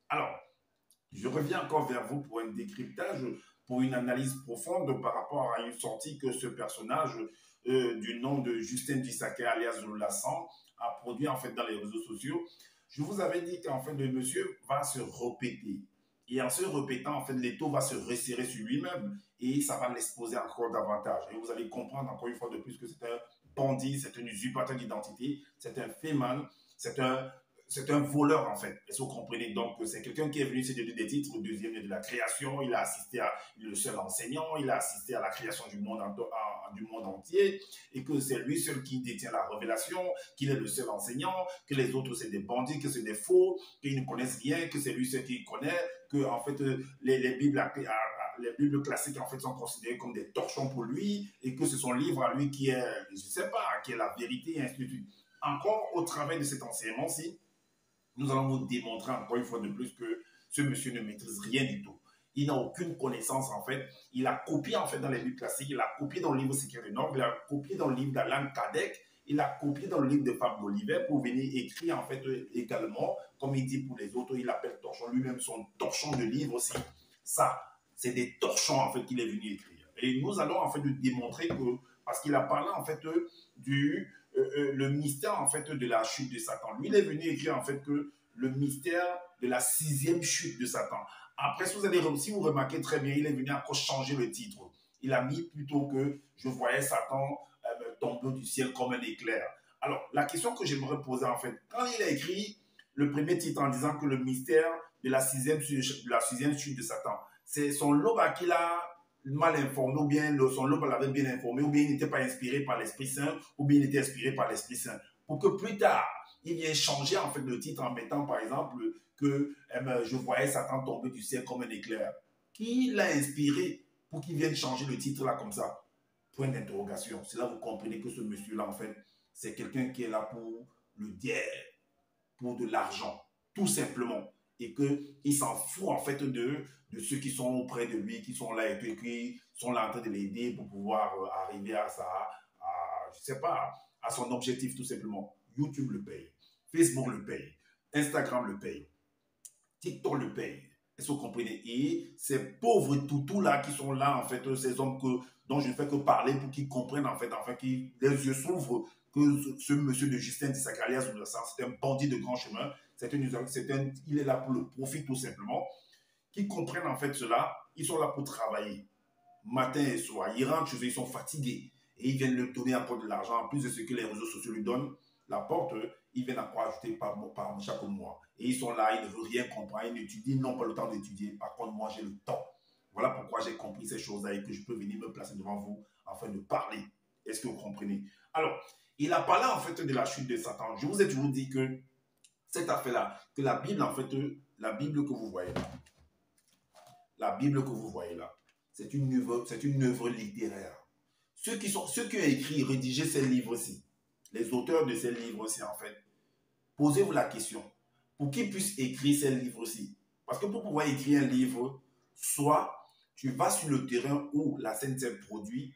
Alors, je reviens encore vers vous pour un décryptage, pour une analyse profonde par rapport à une sortie que ce personnage du nom de Justin Dissaka alias Lassan a produit en fait dans les réseaux sociaux. Je vous avais dit qu'en fait le monsieur va se répéter. Et en se répétant, en fait, l'étau va se resserrer sur lui-même et ça va l'exposer encore davantage. Et vous allez comprendre encore une fois de plus que c'est un bandit, c'est un usurpateur d'identité, c'est un féman, c'est un c'est un voleur en fait. Est-ce que vous comprenez? Donc c'est quelqu'un qui est venu se donner des titres au deuxième de la création, il a assisté à le seul enseignant, il a assisté à la création du monde entier et que c'est lui seul qui détient la révélation, qu'il est le seul enseignant, que les autres c'est des bandits, que c'est des faux, qu'ils ne connaissent rien, que c'est lui seul qui connaît, que en fait les Bibles classiques en fait sont considérées comme des torchons pour lui et que c'est son livre à lui qui est, je sais pas, qui est la vérité et ainsi de suite. Encore au travers de cet enseignement-ci, nous allons vous démontrer encore une fois de plus que ce monsieur ne maîtrise rien du tout. Il n'a aucune connaissance en fait. Il a copié en fait dans les livres classiques, il a copié dans le livre Secret du Nord, il a copié dans le livre d'Alan Kardec, il a copié dans le livre de Fab d'Olivet pour venir écrire en fait également, comme il dit pour les autres, il appelle torchon lui-même son torchon de livre aussi. Ça, c'est des torchons en fait qu'il est venu écrire. Et nous allons en fait lui démontrer que, parce qu'il a parlé en fait le mystère en fait de la chute de Satan. Lui, il est venu écrire en fait que le mystère de la sixième chute de Satan. Après, si vous remarquez très bien, il est venu encore changer le titre. Il a mis plutôt que je voyais Satan tomber du ciel comme un éclair. Alors, la question que j'aimerais poser en fait, quand il a écrit le premier titre en disant que le mystère de la sixième chute de Satan, c'est son loba qu'il a mal informé, ou bien son loba l'avait bien informé, ou bien il n'était pas inspiré par l'Esprit Saint, ou bien il était inspiré par l'Esprit Saint. Pour que plus tard, il vient changer en fait le titre en mettant par exemple que je voyais Satan tomber du ciel comme un éclair. Qui l'a inspiré pour qu'il vienne changer le titre là comme ça? Point d'interrogation. C'est là que vous comprenez que ce monsieur-là, en fait, c'est quelqu'un qui est là pour le diable, pour de l'argent, tout simplement. Et qu'il s'en fout, en fait, de ceux qui sont auprès de lui, qui sont là et qui sont là en train de l'aider pour pouvoir arriver je sais pas, à son objectif, tout simplement. YouTube le paye, Facebook le paye, Instagram le paye, TikTok le paye. Est-ce que vous comprenez? Et ces pauvres toutous-là qui sont là, en fait, ces hommes dont je ne fais que parler pour qu'ils comprennent, en fait, enfin, qu'ils les yeux s'ouvrent que ce monsieur de Justin Dissakalia, c'est un bandit de grand chemin, il est là pour le profit tout simplement, qu'ils comprennent en fait cela, ils sont là pour travailler, matin et soir, ils rentrent chez eux, ils sont fatigués, et ils viennent leur donner encore de l'argent, en plus de ce que les réseaux sociaux lui donnent, la porte, ils viennent encore ajouter par chaque mois. Et ils sont là, ils ne veulent rien comprendre, ils n'étudient, ils n'ont pas le temps d'étudier. Par contre, moi, j'ai le temps. Voilà pourquoi j'ai compris ces choses-là et que je peux venir me placer devant vous afin de parler. Est-ce que vous comprenez? Alors, il a parlé en fait de la chute de Satan. Je vous ai toujours dit que cette affaire-là, que la Bible, en fait, la Bible que vous voyez là, la Bible que vous voyez là, c'est une œuvre littéraire. Ceux qui ont écrit, rédigé ces livres-ci, les auteurs de ces livres-ci, en fait, posez-vous la question, pour qu'ils puissent écrire ces livres-ci. Parce que pour pouvoir écrire un livre, soit tu vas sur le terrain où la scène s'est produite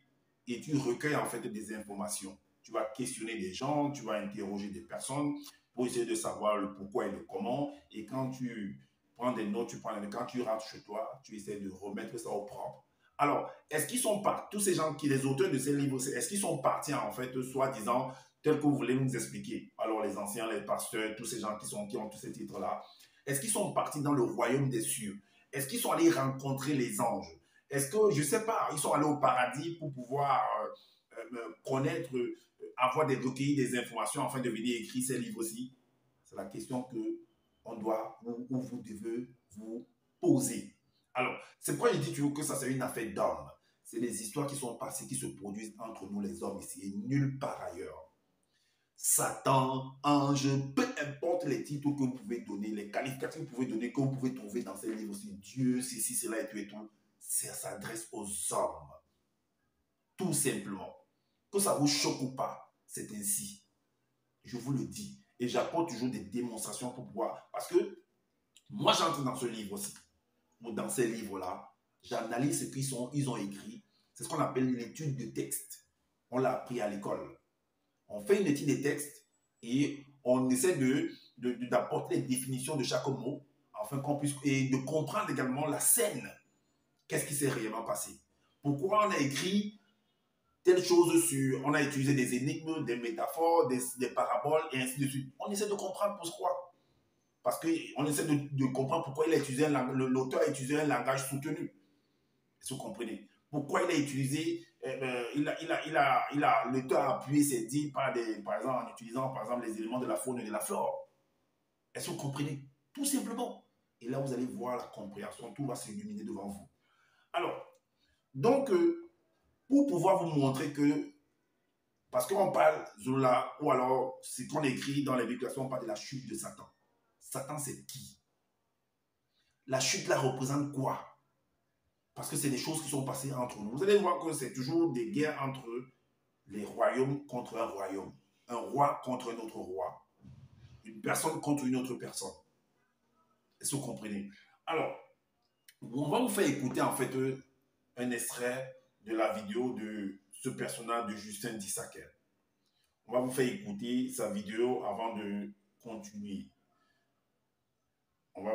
et tu recueilles en fait des informations. Tu vas questionner des gens, tu vas interroger des personnes pour essayer de savoir le pourquoi et le comment. Et quand tu prends des notes, quand tu rentres chez toi, tu essaies de remettre ça au propre. Alors, est-ce qu'ils sont partis, tous ces gens les auteurs de ces livres, est-ce qu'ils sont partis en fait, soi-disant, tel que vous voulez nous expliquer? Alors, les anciens, les pasteurs, tous ces gens qui ont tous ces titres-là, est-ce qu'ils sont partis dans le royaume des cieux? Est-ce qu'ils sont allés rencontrer les anges? Est-ce que, je ne sais pas, ils sont allés au paradis pour pouvoir connaître, avoir recueillir des informations afin de venir écrire ces livres-ci? C'est la question que on doit, ou vous devez vous poser. Alors, c'est pourquoi je dis toujours que ça, c'est une affaire d'hommes. C'est des histoires qui sont passées, qui se produisent entre nous les hommes ici, et nulle part ailleurs. Satan, ange, peu importe les titres que vous pouvez donner, les qualificatifs que vous pouvez donner, que vous pouvez trouver dans ces livres aussi, Dieu, ceci, cela et tout, ça s'adresse aux hommes. Tout simplement. Que ça vous choque ou pas, c'est ainsi. Je vous le dis. Et j'apporte toujours des démonstrations pour pouvoir. Parce que moi, j'entre dans ce livre-ci, ou dans ces livres-là, j'analyse ce qu'ils ont écrit. C'est ce qu'on appelle l'étude de texte. On l'a appris à l'école. On fait une étude des textes et on essaie d'apporter les définitions de chaque mot afin qu'on puisse, et de comprendre également la scène. Qu'est-ce qui s'est réellement passé? Pourquoi on a écrit telle chose sur, on a utilisé des énigmes, des métaphores, des paraboles, et ainsi de suite. On essaie de comprendre pourquoi. Parce qu'on essaie de comprendre pourquoi l'auteur a utilisé un langage soutenu. Est-ce que vous comprenez? Pourquoi il a utilisé, l'auteur a appuyé ses dires par exemple, en utilisant par exemple les éléments de la faune et de la flore. Est-ce que vous comprenez? Tout simplement. Et là, vous allez voir la compréhension, tout va s'illuminer devant vous. Alors, donc, pour pouvoir vous montrer que, parce qu'on parle Zola, ou alors, ce qu'on écrit dans les Bibliations, on parle de la chute de Satan. Satan, c'est qui? La chute, là, représente quoi? Parce que c'est des choses qui sont passées entre nous. Vous allez voir que c'est toujours des guerres entre les royaumes contre un royaume. Un roi contre un autre roi. Une personne contre une autre personne. Est-ce que vous comprenez? Alors, on va vous faire écouter en fait un extrait de la vidéo de ce personnage de Justin Dissaker. On va vous faire écouter sa vidéo avant de continuer. On va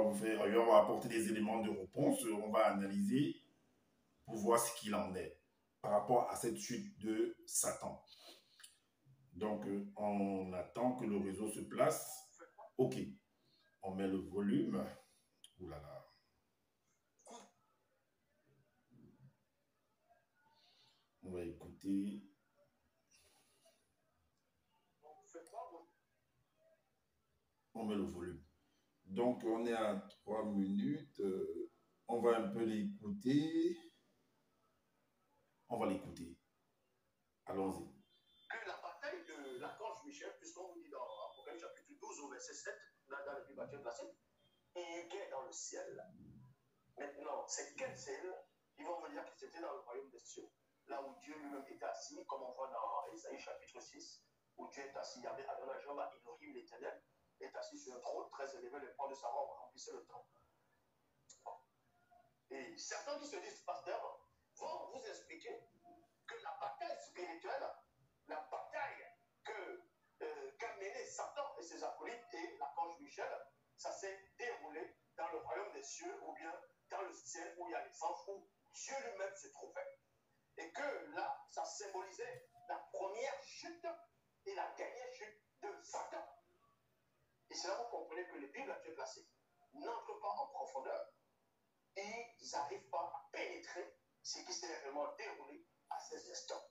apporter des éléments de réponse, on va analyser pour voir ce qu'il en est par rapport à cette chute de Satan. Donc, on attend que le réseau se place. OK. On met le volume. Ouh là là. On va écouter. On met le volume. Donc, on est à 3 minutes. On va un peu l'écouter. On va l'écouter. Allons-y. Que la bataille de l'archange Michel, puisqu'on vous dit dans Apocalypse chapitre 12 au verset 7, dans le livre Matthieu classique, il y a dans le ciel. Maintenant, c'est quel ciel? Ils vont me dire que c'était dans le royaume des cieux, là où Dieu lui-même était assis, comme on voit dans Isaïe chapitre 6, où Dieu est assis, il y avait Adonai Jehovah, Elohim l'Éternel, est assis sur un trône très élevé, le pans de sa robe remplissait le temple. Et certains qui se disent pasteurs vont vous expliquer que la bataille spirituelle, la bataille qu'a menée Satan et ses acolytes et l'archange Michel, ça s'est déroulé dans le royaume des cieux ou bien dans le ciel où il y a les anges, où Dieu lui-même se trouvait. Et que là, ça symbolisait la première chute et la dernière chute de Satan. Et c'est là que vous comprenez que les Bibles à Dieu classées n'entrent pas en profondeur et ils n'arrivent pas à pénétrer ce qui s'est réellement déroulé à ces instants.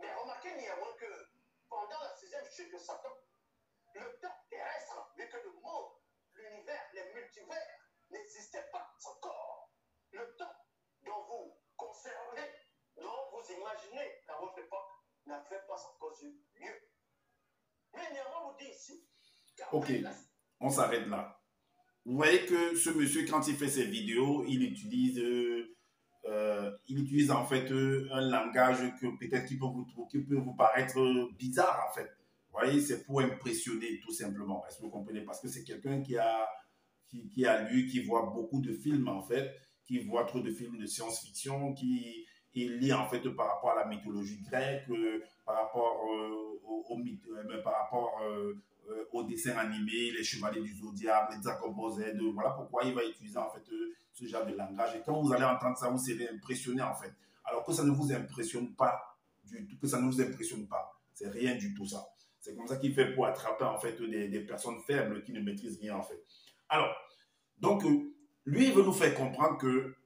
Mais remarquez néanmoins que pendant la sixième chute de Satan, le temps terrestre, vu que le monde, l'univers, les multivers n'existaient pas encore, le temps dont vous conservez, dont vous imaginez dans votre époque, n'avait pas encore eu lieu. Mais néanmoins, vous dit ici... Ok, on s'arrête là. Vous voyez que ce monsieur, quand il fait ses vidéos, il utilise en fait un langage que peut-être qui peut vous paraître bizarre en fait. Vous voyez, c'est pour impressionner tout simplement. Est-ce que vous comprenez? Parce que c'est quelqu'un qui a lu, qui voit beaucoup de films en fait, qui voit trop de films de science-fiction, qui lit en fait par rapport à la mythologie grecque, par rapport aux dessins animés, les chevaliers du zodiaque, les Dragon Ball Z. Voilà pourquoi il va utiliser en fait ce genre de langage. Et quand vous allez entendre ça, vous serez impressionné en fait. Alors que ça ne vous impressionne pas du tout, que ça ne vous impressionne pas. C'est rien du tout ça. C'est comme ça qu'il fait pour attraper en fait des personnes faibles qui ne maîtrisent rien en fait. Alors, donc, lui, il veut nous faire comprendre que,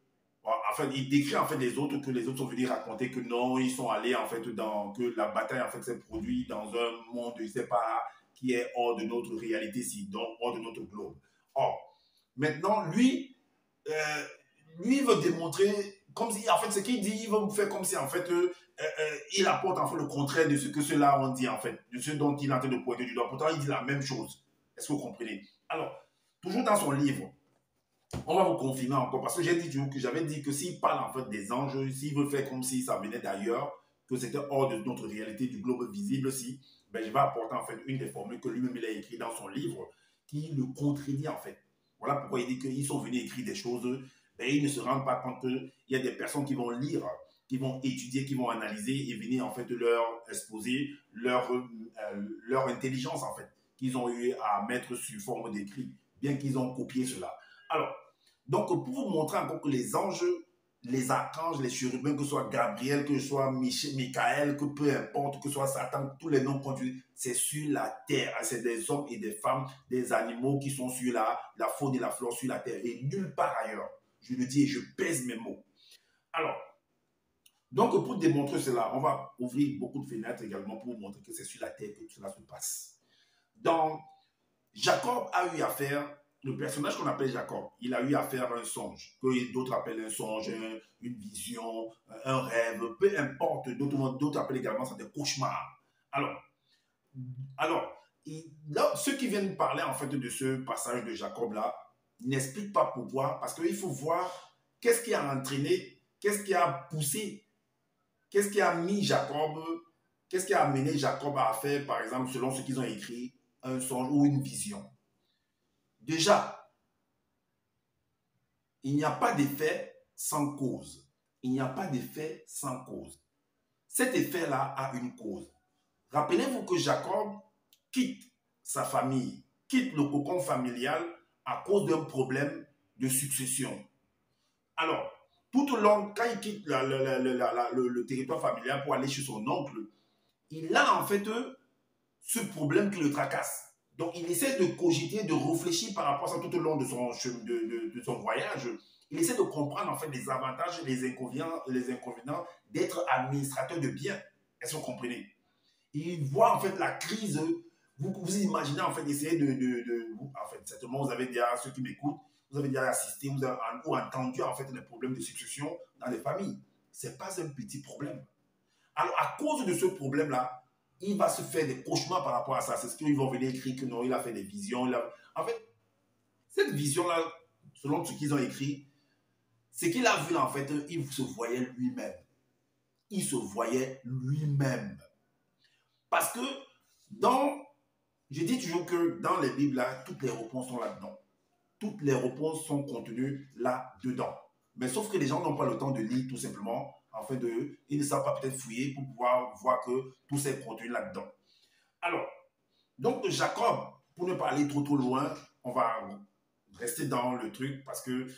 en fait, il décrit en fait les autres, que les autres sont venus raconter que non, ils sont allés en fait que la bataille en fait s'est produite dans un monde, je ne sais pas, qui est hors de notre réalité ici, donc hors de notre globe. Or, maintenant, lui, il veut démontrer, comme si, en fait, ce qu'il dit, il veut faire comme si, en fait, il apporte en fait le contraire de ce que ceux-là ont dit, en fait, de ce dont il est en train de pointer du doigt. Pourtant, il dit la même chose. Est-ce que vous comprenez? Alors, toujours dans son livre, on va vous confirmer encore, parce que j'avais dit que s'il parle en fait des anges, s'il veut faire comme si ça venait d'ailleurs, que c'était hors de notre réalité du globe visible, si, ben je vais apporter en fait une des formules que lui-même il a écrites dans son livre, qui le contredit en fait. Voilà pourquoi il dit qu'ils sont venus écrire des choses, ben ils ne se rendent pas compte qu'il y a des personnes qui vont lire, qui vont étudier, qui vont analyser et venir en fait leur exposer leur intelligence en fait, qu'ils ont eu à mettre sous forme d'écrit, bien qu'ils ont copié cela. Alors, donc pour vous montrer encore que les anges, les archanges, les chérubins, que ce soit Gabriel, que ce soit Michael, que peu importe, que ce soit Satan, tous les noms conduits, c'est sur la terre. C'est des hommes et des femmes, des animaux qui sont sur la faune et la flore sur la terre et nulle part ailleurs. Je le dis et je pèse mes mots. Alors, donc pour démontrer cela, on va ouvrir beaucoup de fenêtres également pour vous montrer que c'est sur la terre que cela se passe. Donc, Jacob a eu affaire, le personnage qu'on appelle Jacob, il a eu affaire à un songe, que d'autres appellent un songe, une vision, un rêve, peu importe, d'autres appellent également ça des cauchemars. Alors là, ceux qui viennent parler en fait de ce passage de Jacob-là n'expliquent pas pourquoi, parce qu'il faut voir qu'est-ce qui a entraîné, qu'est-ce qui a poussé, qu'est-ce qui a mis Jacob, qu'est-ce qui a amené Jacob à faire, par exemple, selon ce qu'ils ont écrit, un songe ou une vision. Déjà, il n'y a pas d'effet sans cause. Il n'y a pas d'effet sans cause. Cet effet-là a une cause. Rappelez-vous que Jacob quitte sa famille, quitte le cocon familial à cause d'un problème de succession. Alors, tout au long, quand il quitte le territoire familial pour aller chez son oncle, il a en fait ce problème qui le tracasse. Donc, il essaie de cogiter, de réfléchir par rapport à ça tout au long de son voyage. Il essaie de comprendre en fait les avantages et les inconvénients d'être administrateur de biens. Est-ce que vous comprenez? Il voit en fait la crise. Vous imaginez en fait essayer en fait, certainement vous avez déjà, ceux qui m'écoutent, vous avez déjà assisté ou entendu en fait les problèmes de succession dans les familles. Ce n'est pas un petit problème. Alors, à cause de ce problème-là, il va se faire des cauchemars par rapport à ça. C'est ce qu'ils vont venir écrire que non, il a fait des visions. En fait, cette vision-là, selon ce qu'ils ont écrit, c'est qu'il a vu en fait, il se voyait lui-même. Il se voyait lui-même. Parce que je dis toujours que dans les Bibles, là, toutes les réponses sont là-dedans. Toutes les réponses sont contenues là-dedans. Mais sauf que les gens n'ont pas le temps de lire tout simplement. En fait, ils ne savent pas peut-être fouiller pour pouvoir voir que tout s'est contenu là-dedans. Alors, donc Jacob, pour ne pas aller trop loin, on va rester dans le truc parce que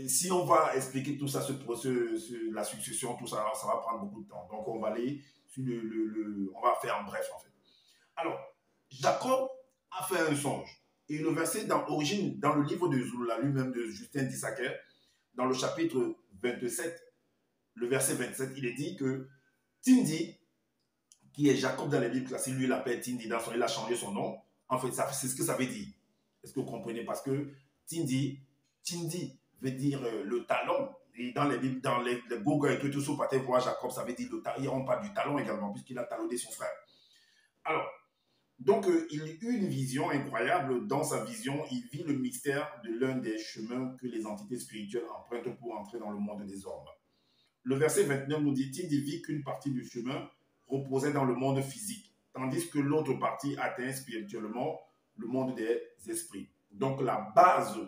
si on va expliquer tout ça, la succession, tout ça, ça va prendre beaucoup de temps. Donc on va aller sur on va faire en bref en fait. Alors, Jacob a fait un songe. Et le verset d'origine, dans le livre de Zulula lui-même de Justin d'Issaquer, dans le chapitre 27, le verset 27, il est dit que Tindi, qui est Jacob dans la Bible classique, lui il l'appelle Tindi, il a changé son nom. En fait, c'est ce que ça veut dire. Est-ce que vous comprenez? Parce que Tindi veut dire le talon. Et dans les Bibles, dans les Google et tout ça, vous voir Jacob, ça veut dire le talon. On parle du talon également, puisqu'il a talonné son frère. Alors, donc, il eut une vision incroyable. Dans sa vision, il vit le mystère de l'un des chemins que les entités spirituelles empruntent pour entrer dans le monde des hommes. Le verset 29 nous dit, il vit qu'une partie du chemin reposait dans le monde physique, tandis que l'autre partie atteint spirituellement le monde des esprits. Donc, la base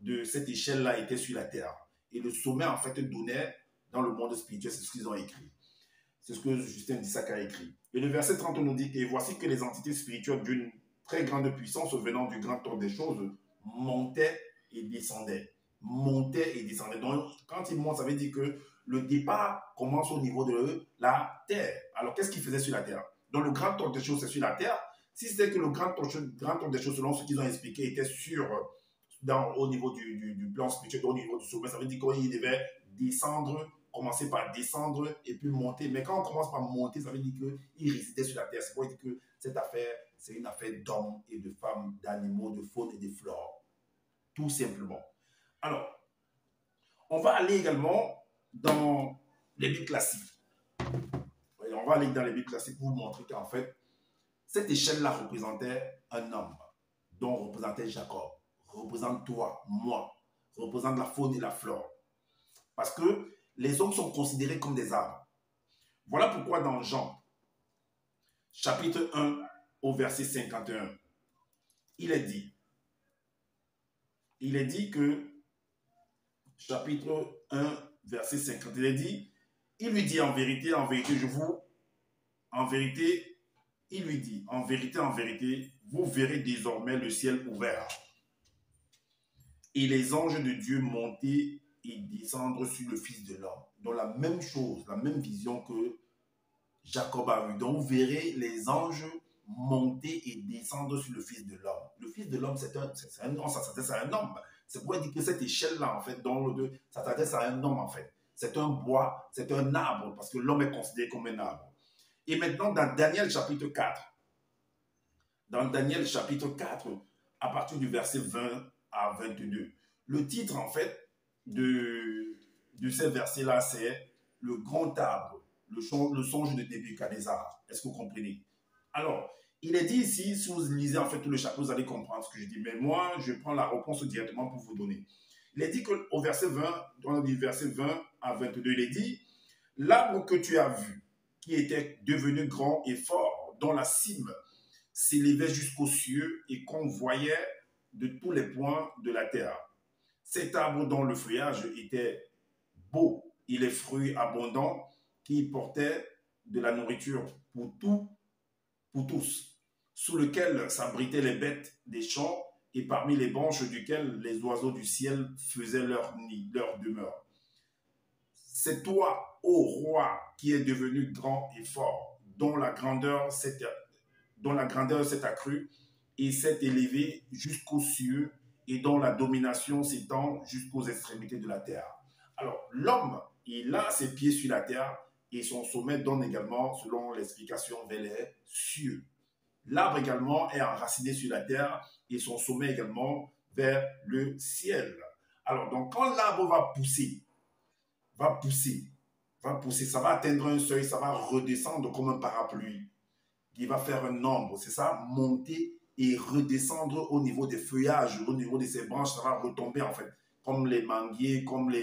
de cette échelle-là était sur la terre. Et le sommet, en fait, donnait dans le monde spirituel. C'est ce qu'ils ont écrit. C'est ce que Justin d'Issaquer a écrit. Et le verset 30 nous dit, et voici que les entités spirituelles d'une très grande puissance venant du grand ordre des choses montaient et descendaient. Montaient et descendaient. Donc, quand ils montent, ça veut dire que le départ commence au niveau de la terre. Alors, qu'est-ce qu'ils faisaient sur la terre? Donc, le grand ordre des choses, c'est sur la terre. Si c'était que le grand ordre des choses, selon ce qu'ils ont expliqué, était au niveau du plan spirituel, au niveau du sommet, ça veut dire qu'ils devaient descendre, commencer par descendre et puis monter. Mais quand on commence par monter, ça veut dire qu'ils résidaient sur la terre. C'est pour dire que cette affaire, c'est une affaire d'hommes et de femmes, d'animaux, de faune et de flore. Tout simplement. Alors, on va aller également dans les Bibles classiques. On va aller dans les Bibles classiques pour vous montrer qu'en fait, cette échelle-là représentait un homme, dont représentait Jacob, représente toi, moi, représente la faune et la flore. Parce que les hommes sont considérés comme des arbres. Voilà pourquoi dans Jean, chapitre 1, au verset 51, il est dit que, chapitre 1, verset 50, il lui dit en vérité, il lui dit, en vérité, vous verrez désormais le ciel ouvert et les anges de Dieu monter et descendre sur le Fils de l'homme. Donc la même chose, la même vision que Jacob a vue. Donc vous verrez les anges monter et descendre sur le Fils de l'homme. Le Fils de l'homme, c'est un homme, ça s'adresse à un homme. C'est pour dire que cette échelle-là, en fait, ça s'adresse à un homme, en fait. C'est un bois, c'est un arbre, parce que l'homme est considéré comme un arbre. Et maintenant, dans Daniel chapitre 4, à partir du verset 20 à 22, le titre, en fait, de ces versets-là, c'est le grand arbre, le songe de Nebuchadnezzar. Est-ce que vous comprenez? Alors, il est dit ici, si vous lisez en fait tout le chapitre, vous allez comprendre ce que je dis. Mais moi, je prends la réponse directement pour vous donner. Il est dit qu'au verset 20, dans le verset 20 à 22, il est dit, l'arbre que tu as vu, qui était devenu grand et fort, dont la cime s'élevait jusqu'aux cieux et qu'on voyait de tous les points de la terre. Cet arbre dont le feuillage était beau et les fruits abondants qui portaient de la nourriture pour tous, sous lequel s'abritaient les bêtes des champs et parmi les branches duquel les oiseaux du ciel faisaient leur nid, leur demeure. C'est toi, ô roi, qui es devenu grand et fort, dont la grandeur s'est accrue et s'est élevée jusqu'aux cieux et dont la domination s'étend jusqu'aux extrémités de la terre. Alors, l'homme, il a ses pieds sur la terre et son sommet donne également, selon l'explication, vers les cieux. L'arbre également est enraciné sur la terre et son sommet également vers le ciel. Alors, donc, quand l'arbre va pousser, ça va atteindre un seuil, ça va redescendre comme un parapluie qui va faire un ombre, c'est ça, monter et redescendre au niveau des feuillages, au niveau de ses branches, ça va retomber en fait, comme les manguiers, comme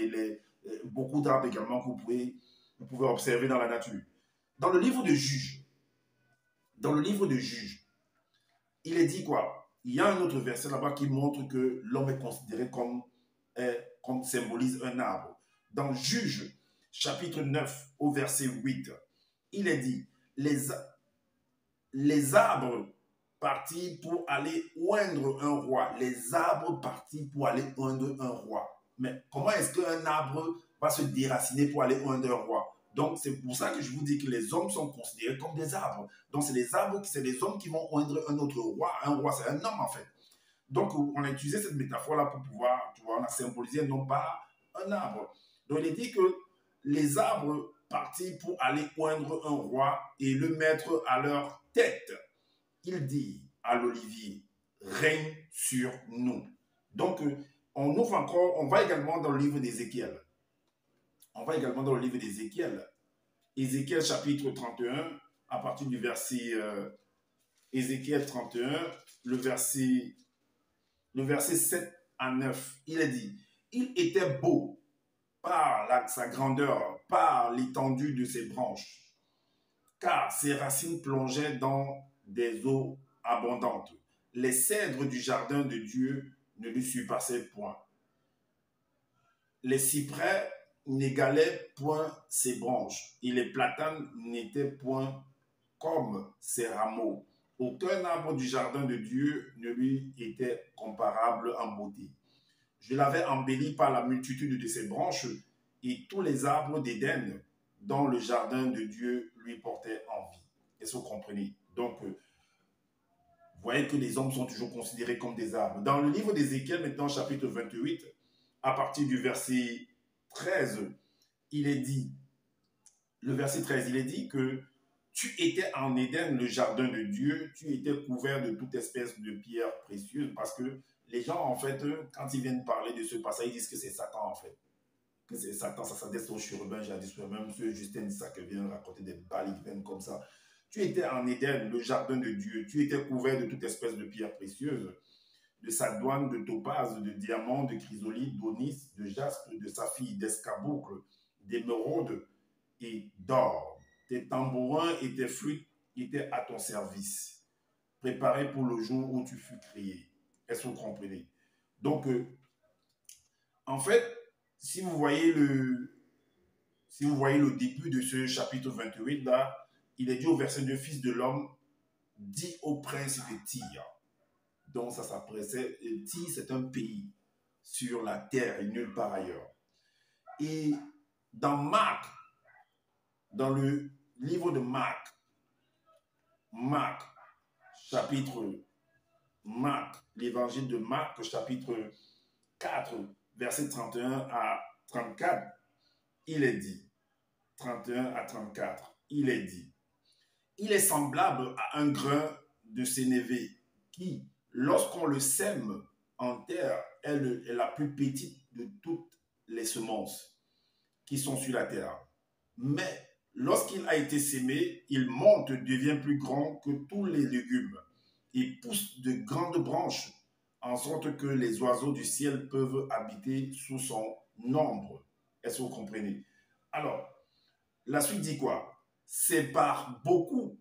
beaucoup d'arbres également que vous pouvez observer dans la nature. Dans le livre de Juges, il est dit quoi? Il y a un autre verset là-bas qui montre que l'homme est considéré comme symbolise un arbre. Dans Juges, chapitre 9, au verset 8, il est dit, les arbres partis pour aller oindre un roi. Les arbres partis pour aller oindre un roi. Mais comment est-ce qu'un arbre va se déraciner pour aller oindre un roi? Donc, c'est pour ça que je vous dis que les hommes sont considérés comme des arbres. Donc, c'est les arbres, c'est les hommes qui vont oindre un autre roi. Un roi, c'est un homme, en fait. Donc, on a utilisé cette métaphore-là pour pouvoir, tu vois, on a symbolisé non pas un arbre. Donc, il est dit que les arbres partis pour aller oindre un roi et le mettre à leur tête, il dit à l'olivier, règne sur nous. Donc, on ouvre encore, on va également dans le livre d'Ézéchiel. Ézéchiel chapitre 31, à partir du verset Ézéchiel 31, le verset 7 à 9, il est dit, il était beau par sa grandeur, par l'étendue de ses branches, car ses racines plongeaient dans des eaux abondantes. Les cèdres du jardin de Dieu ne lui surpassaient point. Les cyprès n'égalaient point ses branches, et les platanes n'étaient point comme ses rameaux. Aucun arbre du jardin de Dieu ne lui était comparable en beauté. Je l'avais embelli par la multitude de ses branches, et tous les arbres d'Éden dans le jardin de Dieu lui portaient envie. Est-ce que vous comprenez? Donc, vous voyez que les hommes sont toujours considérés comme des arbres. Dans le livre d'Ézéchiel, maintenant, chapitre 28, à partir du verset 13, il est dit, le verset 13, il est dit que tu étais en Éden, le jardin de Dieu, tu étais couvert de toute espèce de pierres précieuses, parce que les gens, en fait, quand ils viennent parler de ce passage, ils disent que c'est Satan, en fait. Que c'est Satan, ça s'adresse aux chérubins, jadis, même M. Justin Isaac vient raconter des baliques comme ça. Tu étais en Éden, le jardin de Dieu, tu étais couvert de toute espèce de pierres précieuses, de sardoine, de topaz, de diamant, de chrysolite, d'onyx, de jaspe, de saphir, d'escarboucle, d'émeraude et d'or. Tes tambourins et tes flûtes étaient à ton service, préparés pour le jour où tu fus créé. Est-ce que vous comprenez? Donc, en fait, si vous voyez le début de ce chapitre 28, là, il est dit au verset 2, Fils de l'homme, dit au prince de Tyr. Donc, ça s'apprécie. Tyr, c'est un pays sur la terre et nulle part ailleurs. Et dans Marc, dans le livre de Marc, l'évangile de Marc, chapitre 4, verset 31 à 34, il est dit, 31 à 34, il est dit, il est semblable à un grain de sénévé qui, lorsqu'on le sème en terre, est la plus petite de toutes les semences qui sont sur la terre. Mais lorsqu'il a été sémé, il monte, devient plus grand que tous les légumes et pousse de grandes branches, en sorte que les oiseaux du ciel peuvent habiter sous son ombre. Est-ce que vous comprenez? Alors, la suite dit quoi? C'est par beaucoup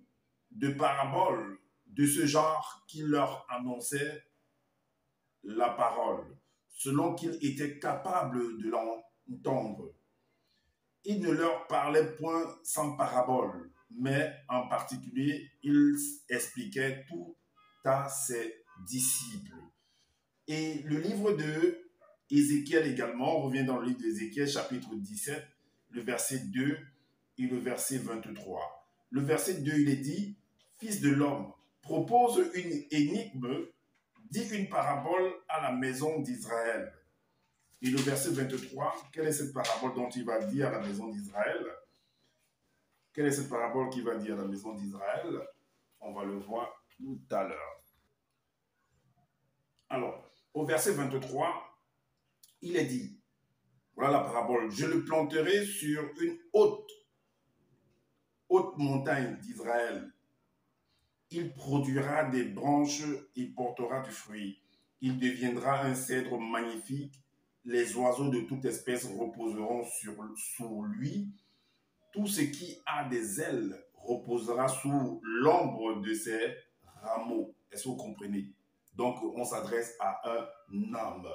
de paraboles de ce genre qu'il leur annonçait la parole, selon qu'il était capable de l'entendre. Il ne leur parlait point sans parabole, mais en particulier, il expliquait tout à ses disciples. Et le livre de Ézéchiel également, on revient dans le livre d'Ézéchiel, chapitre 17, le verset 2 et le verset 23. Le verset 2, il est dit, « Fils de l'homme, propose une énigme, dis une parabole à la maison d'Israël. » Et le verset 23, quelle est cette parabole dont il va dire à la maison d'Israël? Quelle est cette parabole qu'il va dire à la maison d'Israël? On va le voir tout à l'heure. Alors, au verset 23, il est dit, voilà la parabole, « Je le planterai sur une haute montagne d'Israël. Il produira des branches et portera du fruit. Il deviendra un cèdre magnifique. Les oiseaux de toute espèce reposeront sous lui. Tout ce qui a des ailes reposera sous l'ombre de ses rameaux. » Est-ce que vous comprenez? Donc, on s'adresse à un homme.